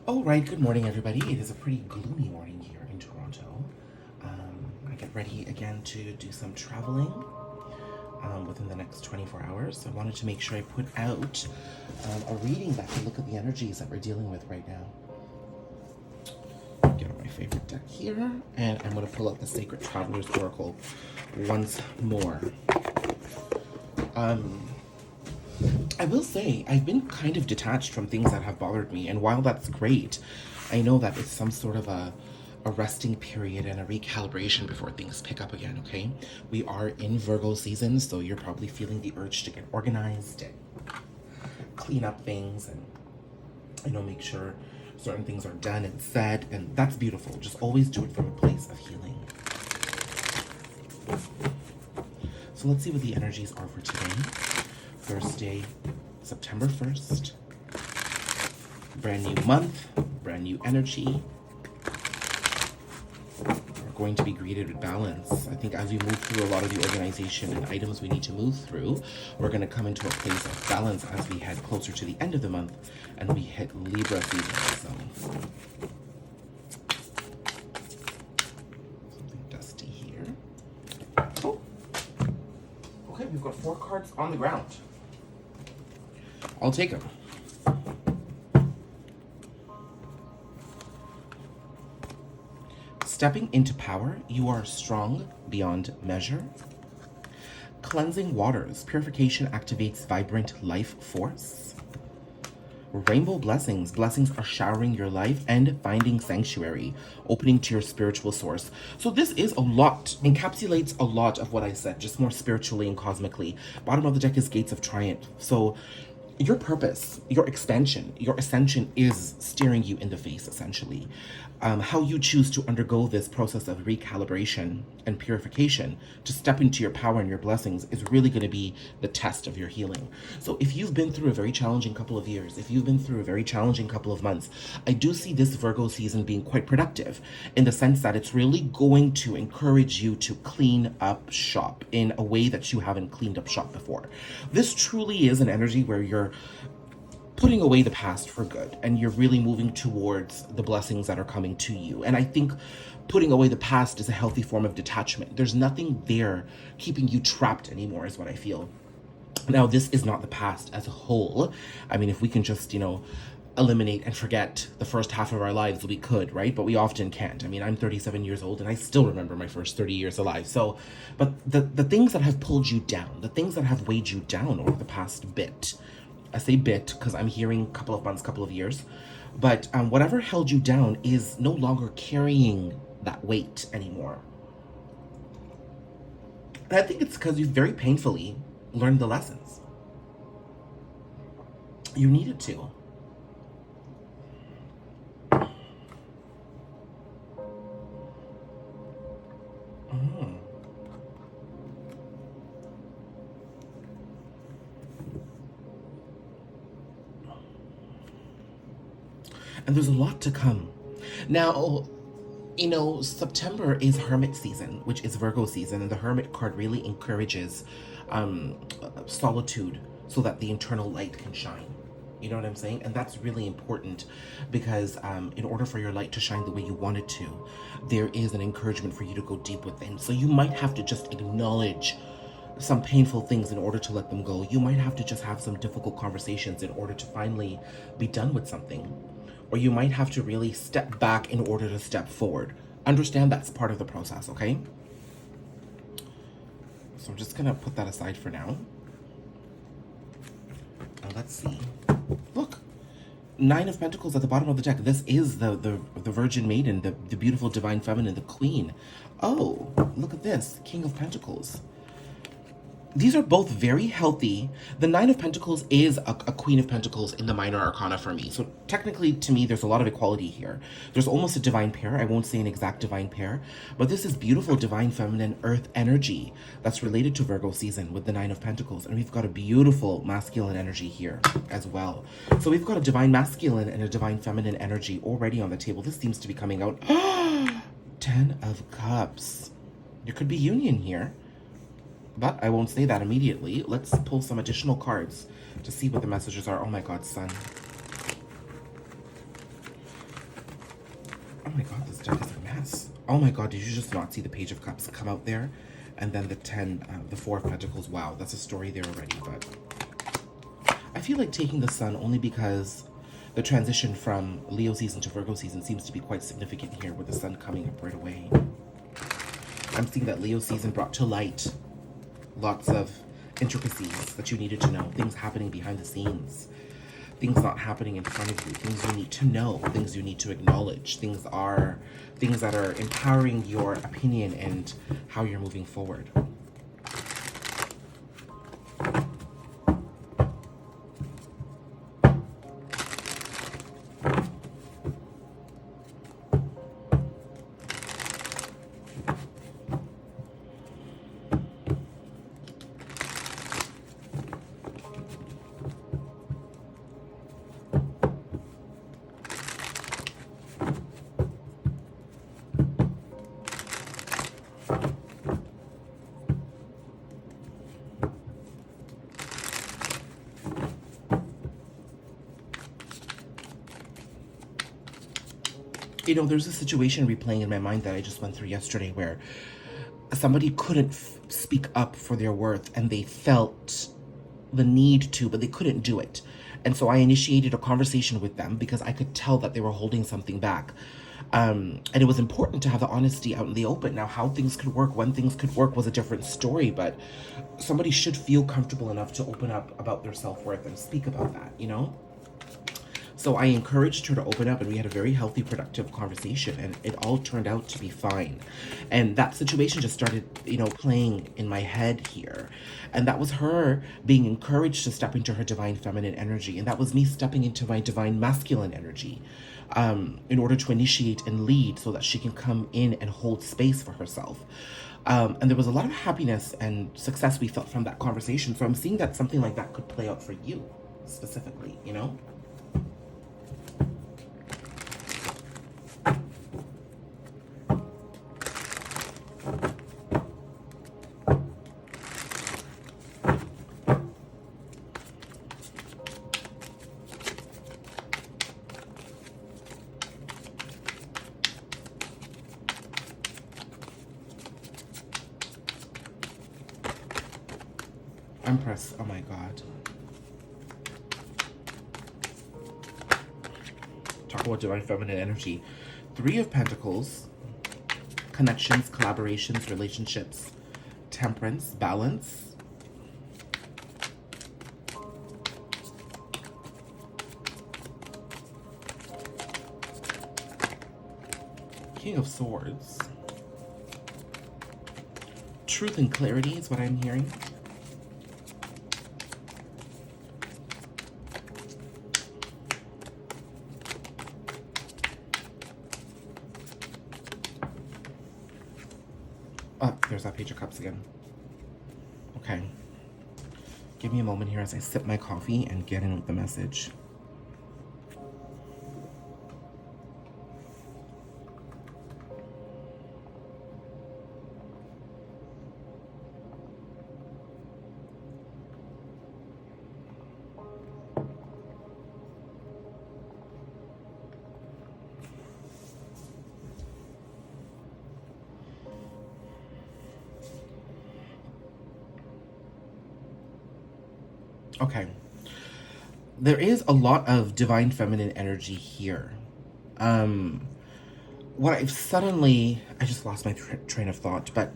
All right, good morning, everybody. It is a pretty gloomy morning here in Toronto. I get ready again to do some traveling within the next 24 hours. So I wanted to make sure I put out a reading that can look at the energies that we're dealing with right now. Get out my favorite deck here, and I'm going to pull out the Sacred Traveler's Oracle once more. I will say, I've been kind of detached from things that have bothered me, and while that's great, I know that it's some sort of a resting period and a recalibration before things pick up again, okay? We are in Virgo season, so you're probably feeling the urge to get organized and clean up things and, make sure certain things are done and said, and that's beautiful. Just always do it from a place of healing. So let's see what the energies are for today. Thursday, September 1st. Brand new month, brand new energy. We're going to be greeted with balance. I think as we move through a lot of the organization and items we need to move through, we're going to come into a place of balance as we head closer to the end of the month and we hit Libra season. So, something dusty here. Oh, okay, we've got 4 cards on the ground. I'll take them. Stepping into power, you are strong beyond measure. Cleansing waters, purification activates vibrant life force. Rainbow blessings, blessings are showering your life and finding sanctuary, opening to your spiritual source. So this is a lot, encapsulates a lot of what I said, just more spiritually and cosmically. Bottom of the deck is Gates of Triumph. So your purpose, your expansion, your ascension is staring you in the face, essentially. How you choose to undergo this process of recalibration and purification to step into your power and your blessings is really going to be the test of your healing. So if you've been through a very challenging couple of years, if you've been through a very challenging couple of months, I do see this Virgo season being quite productive in the sense that it's really going to encourage you to clean up shop in a way that you haven't cleaned up shop before. This truly is an energy where you're putting away the past for good and you're really moving towards the blessings that are coming to you. And I think putting away the past is a healthy form of detachment. There's nothing there keeping you trapped anymore, is what I feel. Now, this is not the past as a whole. I mean, if we can just, eliminate and forget the first half of our lives, we could, right? But we often can't. I mean, I'm 37 years old and I still remember my first 30 years alive. So, but the things that have pulled you down, the things that have weighed you down over the past bit, I say bit because I'm hearing couple of months, couple of years, but whatever held you down is no longer carrying that weight anymore. And I think it's because you very painfully learned the lessons. You needed to. And there's a lot to come. Now, September is Hermit season, which is Virgo season, and the Hermit card really encourages solitude so that the internal light can shine. You know what I'm saying? And that's really important because in order for your light to shine the way you want it to, there is an encouragement for you to go deep within. So you might have to just acknowledge some painful things in order to let them go. You might have to just have some difficult conversations in order to finally be done with something. Or you might have to really step back in order to step forward. Understand that's part of the process, okay? So I'm just gonna put that aside for now. Let's see. Look, 9 of Pentacles at the bottom of the deck. This is the Virgin Maiden, the beautiful Divine Feminine, the Queen. Oh, look at this, King of Pentacles. These are both very healthy. The 9 of Pentacles is a Queen of Pentacles in the minor arcana for me. So technically, to me, there's a lot of equality here. There's almost a divine pair. I won't say an exact divine pair, but this is beautiful divine feminine earth energy that's related to Virgo season with the 9 of Pentacles. And we've got a beautiful masculine energy here as well. So we've got a divine masculine and a divine feminine energy already on the table. This seems to be coming out. 10 of Cups. There could be union here. But I won't say that immediately. Let's pull some additional cards to see what the messages are. Oh my God, Sun. my god, this deck is a mess. Oh my god, did you just not see the Page of Cups come out there? And then the Four of Pentacles. Wow, that's a story there already, but I feel like taking the Sun only because the transition from Leo season to Virgo season seems to be quite significant here with the Sun coming up right away. I'm seeing that Leo season brought to light lots of intricacies that you needed to know, things happening behind the scenes, things not happening in front of you, things you need to know, things you need to acknowledge, things that are empowering your opinion and how you're moving forward. You know, there's a situation replaying in my mind that I just went through yesterday where somebody couldn't speak up for their worth and they felt the need to, but they couldn't do it. And so I initiated a conversation with them because I could tell that they were holding something back. And it was important to have the honesty out in the open. Now, how things could work, when things could work was a different story, but somebody should feel comfortable enough to open up about their self-worth and speak about that, you know? So I encouraged her to open up, and we had a very healthy, productive conversation, and it all turned out to be fine. And that situation just started, you know, playing in my head here. And that was her being encouraged to step into her divine feminine energy. And that was me stepping into my divine masculine energy in order to initiate and lead so that she can come in and hold space for herself. And there was a lot of happiness and success we felt from that conversation. So I'm seeing that something like that could play out for you specifically, you know? Empress, oh my god. Talk about divine feminine energy. Three of Pentacles, connections, collaborations, relationships, temperance, balance. King of Swords. Truth and clarity is what I'm hearing. Oh, there's that Page of Cups again. Okay. Give me a moment here as I sip my coffee and get in with the message. Okay. There is a lot of divine feminine energy here. What I've suddenly... I just lost my train of thought, but...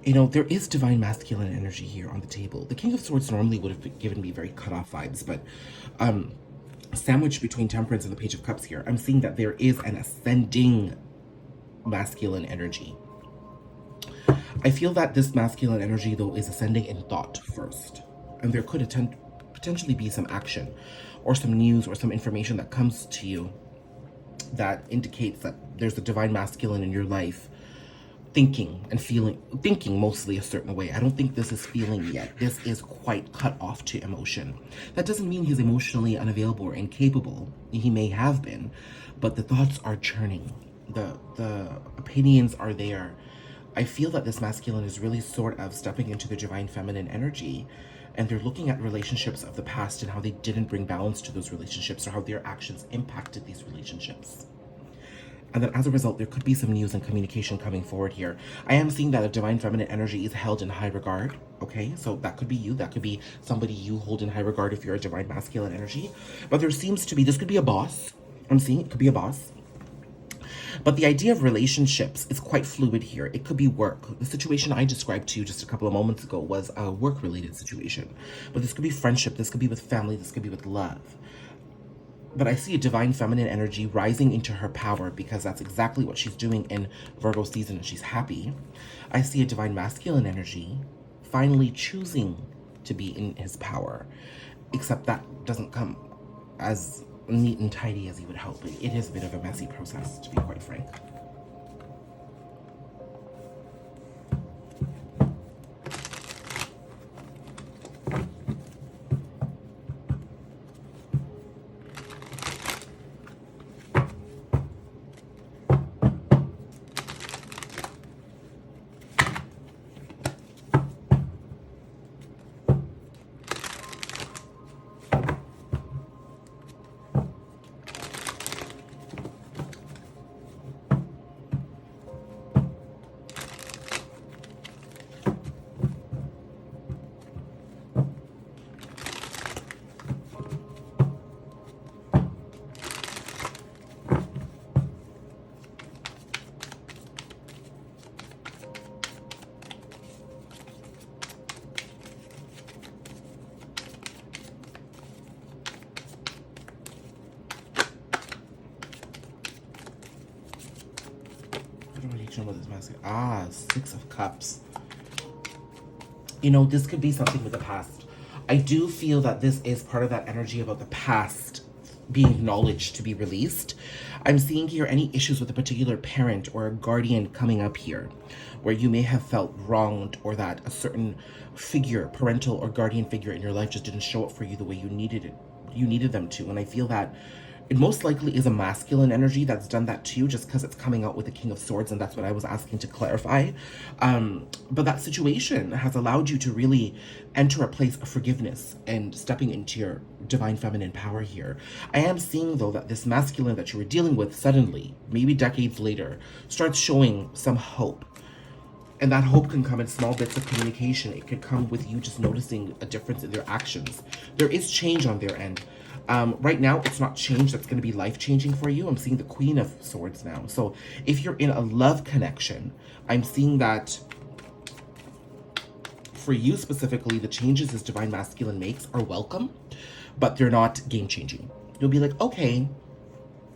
You know, there is divine masculine energy here on the table. The King of Swords normally would have given me very cut-off vibes, but... sandwiched between Temperance and the Page of Cups here, I'm seeing that there is an ascending masculine energy. I feel that this masculine energy, though, is ascending in thought first. And there could potentially be some action or some news or some information that comes to you that indicates that there's a divine masculine in your life thinking and feeling, thinking mostly a certain way. I don't think this is feeling yet. This is quite cut off to emotion. That doesn't mean he's emotionally unavailable or incapable. He may have been, but the thoughts are churning. The opinions are there. I feel that this masculine is really sort of stepping into the divine feminine energy, and they're looking at relationships of the past and how they didn't bring balance to those relationships or how their actions impacted these relationships. And then as a result, there could be some news and communication coming forward here. I am seeing that a divine feminine energy is held in high regard. Okay, so that could be you. That could be somebody you hold in high regard if you're a divine masculine energy. But there seems to be, this could be a boss. I'm seeing it could be a boss. But the idea of relationships is quite fluid here. It could be work. The situation I described to you just a couple of moments ago was a work-related situation. But this could be friendship. This could be with family. This could be with love. But I see a divine feminine energy rising into her power because that's exactly what she's doing in Virgo season and she's happy. I see a divine masculine energy finally choosing to be in his power, except that doesn't come as neat and tidy as you would hope. It is a bit of a messy process, to be quite frank. Six of Cups. You know, this could be something with the past. I do feel that this is part of that energy about the past being acknowledged to be released. I'm seeing here any issues with a particular parent or a guardian coming up here where you may have felt wronged or that a certain figure, parental or guardian figure in your life just didn't show up for you the way you needed them to. And I feel that it most likely is a masculine energy that's done that to you just because it's coming out with the King of Swords, and that's what I was asking to clarify. But that situation has allowed you to really enter a place of forgiveness and stepping into your divine feminine power here. I am seeing, though, that this masculine that you were dealing with suddenly, maybe decades later, starts showing some hope. And that hope can come in small bits of communication. It could come with you just noticing a difference in their actions. There is change on their end. Right now, it's not change that's going to be life-changing for you. I'm seeing the Queen of Swords now. So if you're in a love connection, I'm seeing that for you specifically, the changes this divine masculine makes are welcome, but they're not game-changing. You'll be like, okay,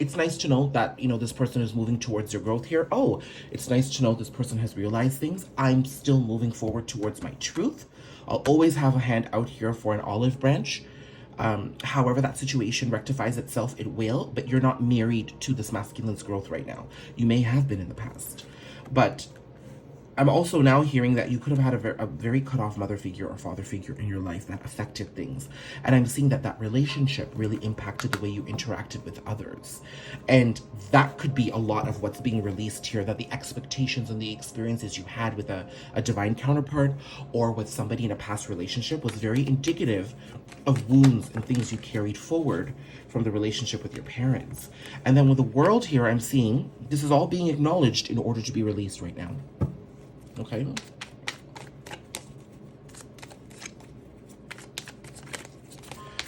it's nice to know that, you know, this person is moving towards your growth here. Oh, it's nice to know this person has realized things. I'm still moving forward towards my truth. I'll always have a hand out here for an olive branch. However that situation rectifies itself, it will, but you're not married to this masculine's growth right now. You may have been in the past, but I'm also now hearing that you could have had a very cut off mother figure or father figure in your life that affected things. And I'm seeing that that relationship really impacted the way you interacted with others. And that could be a lot of what's being released here, that the expectations and the experiences you had with a divine counterpart or with somebody in a past relationship was very indicative of wounds and things you carried forward from the relationship with your parents. And then with the world here, I'm seeing this is all being acknowledged in order to be released right now. Okay.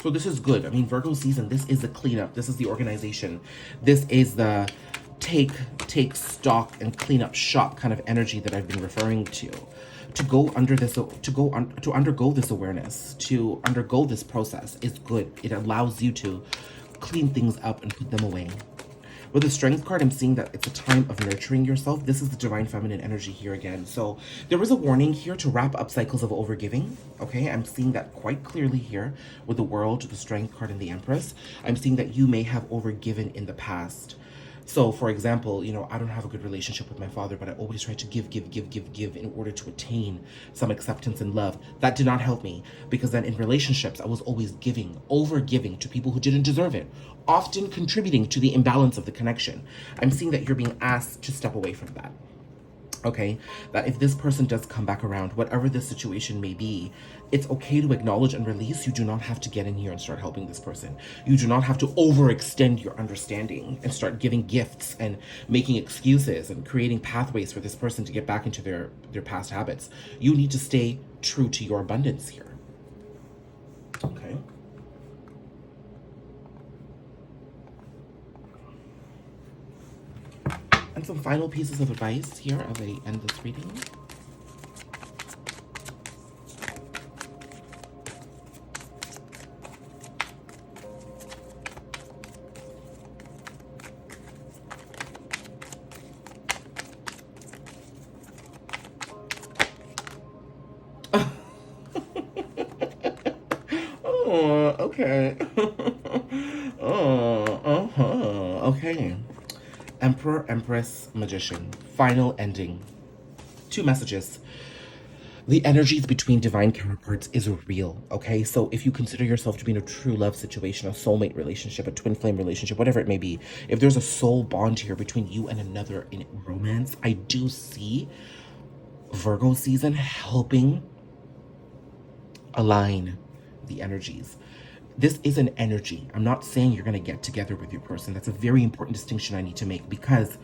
So this is good. I mean, Virgo season, this is the cleanup. This is the organization. This is the take stock and clean up shop kind of energy that I've been referring to. To go under this, to undergo this awareness, to undergo this process is good. It allows you to clean things up and put them away. With the Strength card, I'm seeing that it's a time of nurturing yourself. This is the divine feminine energy here again. So there is a warning here to wrap up cycles of overgiving. Okay, I'm seeing that quite clearly here with the World, the Strength card, and the Empress. I'm seeing that you may have overgiven in the past. So, for example, you know, I don't have a good relationship with my father, but I always try to give in order to attain some acceptance and love. That did not help me, because then in relationships, I was always over-giving to people who didn't deserve it, often contributing to the imbalance of the connection. I'm seeing that you're being asked to step away from that. Okay, that if this person does come back around, whatever the situation may be, it's okay to acknowledge and release. You do not have to get in here and start helping this person. You do not have to overextend your understanding and start giving gifts and making excuses and creating pathways for this person to get back into their past habits. You need to stay true to your abundance here. Okay. And some final pieces of advice here as I end this reading. Oh, okay. Okay. Emperor, Empress, Magician. Final ending. 2 messages. The energies between divine counterparts is real, okay? So if you consider yourself to be in a true love situation, a soulmate relationship, a twin flame relationship, whatever it may be, if there's a soul bond here between you and another in romance, I do see Virgo season helping align the energies. This is an energy. I'm not saying you're going to get together with your person. That's a very important distinction I need to make, because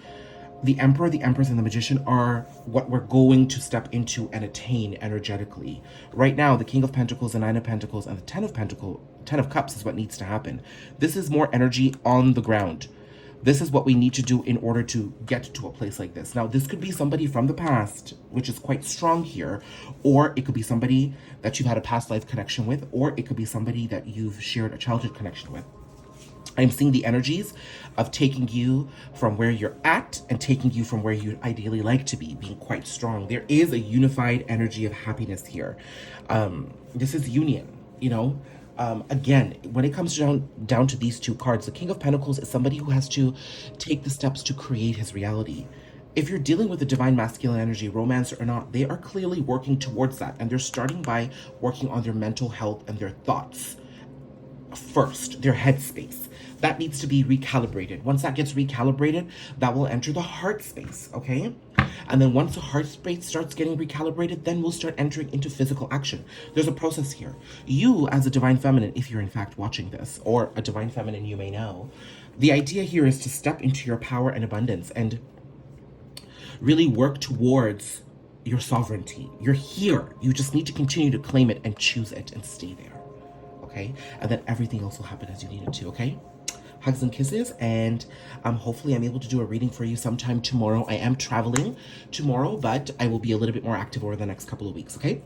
the Emperor, the Empress, and the Magician are what we're going to step into and attain energetically. Right now, the King of Pentacles, the Nine of Pentacles, and the Ten of Cups is what needs to happen. This is more energy on the ground. This is what we need to do in order to get to a place like this. Now, this could be somebody from the past, which is quite strong here, or it could be somebody that you've had a past life connection with, or it could be somebody that you've shared a childhood connection with. I'm seeing the energies of taking you from where you're at and taking you from where you'd ideally like to be, being quite strong. There is a unified energy of happiness here. This is union, you know? Again, when it comes down to these 2 cards, the King of Pentacles is somebody who has to take the steps to create his reality. If you're dealing with the divine masculine energy, romance or not, they are clearly working towards that. And they're starting by working on their mental health and their thoughts first, their headspace. That needs to be recalibrated. Once that gets recalibrated, that will enter the heart space, okay? And then once the heart space starts getting recalibrated, then we'll start entering into physical action. There's a process here. You, as a divine feminine, if you're in fact watching this, or a divine feminine you may know, the idea here is to step into your power and abundance and really work towards your sovereignty. You're here. You just need to continue to claim it and choose it and stay there, okay? And then everything else will happen as you need it to, okay? Hugs and kisses, and hopefully I'm able to do a reading for you sometime tomorrow. I am traveling tomorrow, but I will be a little bit more active over the next couple of weeks, okay?